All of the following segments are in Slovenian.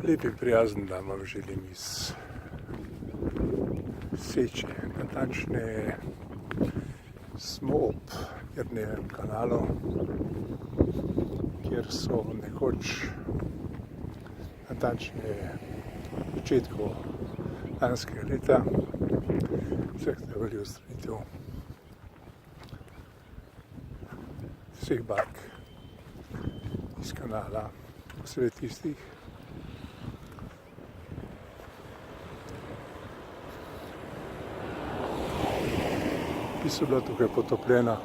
Lep in prijazen dan vam želim iz Seče. Natančneje smo ob Jernejevem kanalu, kjer so nekoč, natančneje v začetku lanskega leta, zahtevali odstranitev vseh bark iz kanala, posebej tistih, ki so bila tukaj potopljena.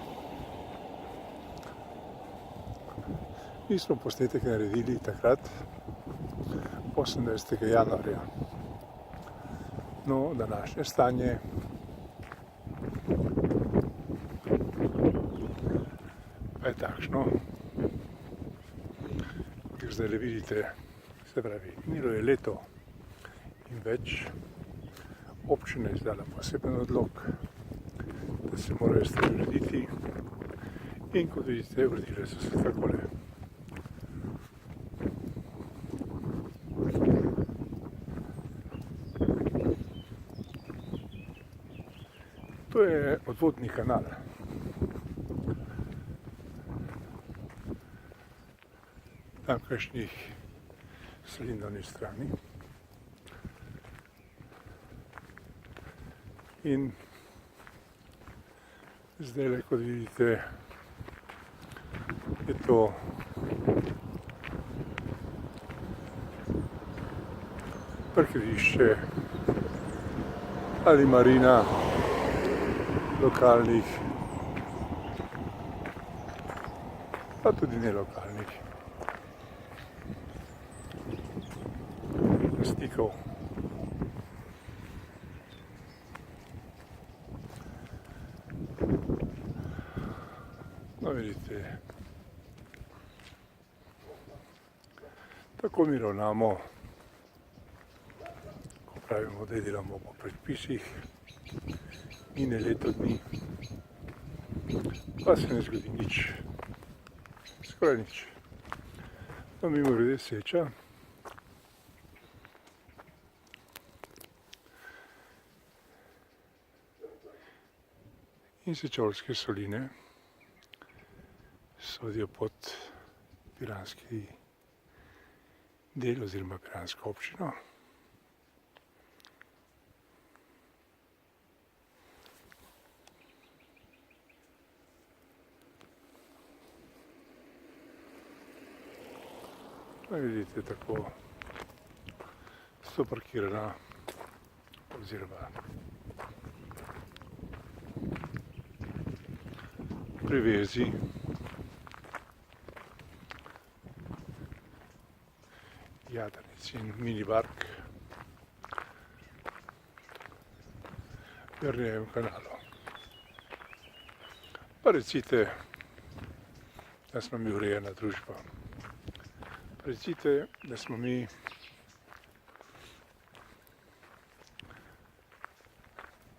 Mi smo posnetek naredili takrat, 18. januarja. No, današnje stanje pa je takšno, ker zdaj le vidite, se pravi, minilo je leto in več, občina je izdala poseben odlok, da se morajo stvari urediti, in kot vidite, uredile so se takole. To je odvodni kanal. Tamkajšnjih Slindovni strani. In zdaj, kot vidite, je to parkirišče ali marina lokalnih, pa tudi nelokalnih lastnikov. No, vidite, tako mi ravnamo, ko pravimo, da delamo po predpisih. Mine leto dni, pa se ne zgodi nič, skoraj nič. No, mimogrede Seča. In Sečovske soline sodijo pod piranski del oziroma piransko občino. Vidite, tako so parkirana oziroma privezi jadrnic in minibark v Jernejevem kanalu. Pa recite, da smo mi urejena družba. Recite, da smo mi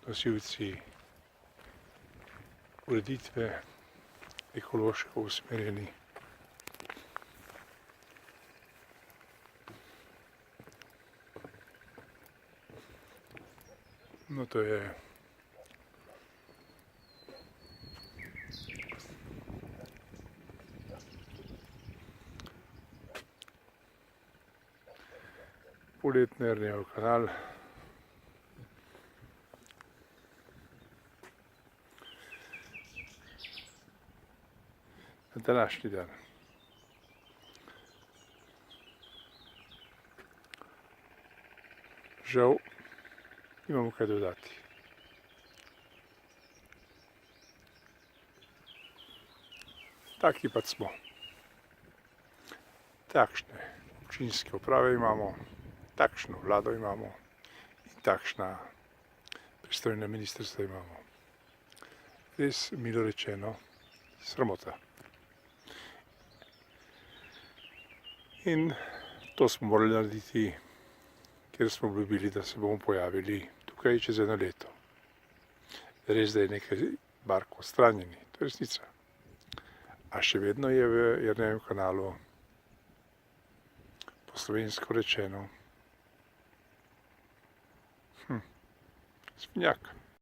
nosilci ureditve, ekološko usmerjeni. No, to je poletni Jernejev kanal. Na današnji dan. Žal, imamo kaj dodati. Taki pač smo. Takšne občinske uprave imamo, takšno vlado imamo in takšna pristojna ministrstva imamo. Res, milo rečeno, sramota. In to smo morali narediti, ker smo obljubili, da se bomo pojavili tukaj čez eno leto. Res, da je nekaj bark odstranjeni, to je resnica. A še vedno je v Jernejevem kanalu slovensko rečeno. Svinjak.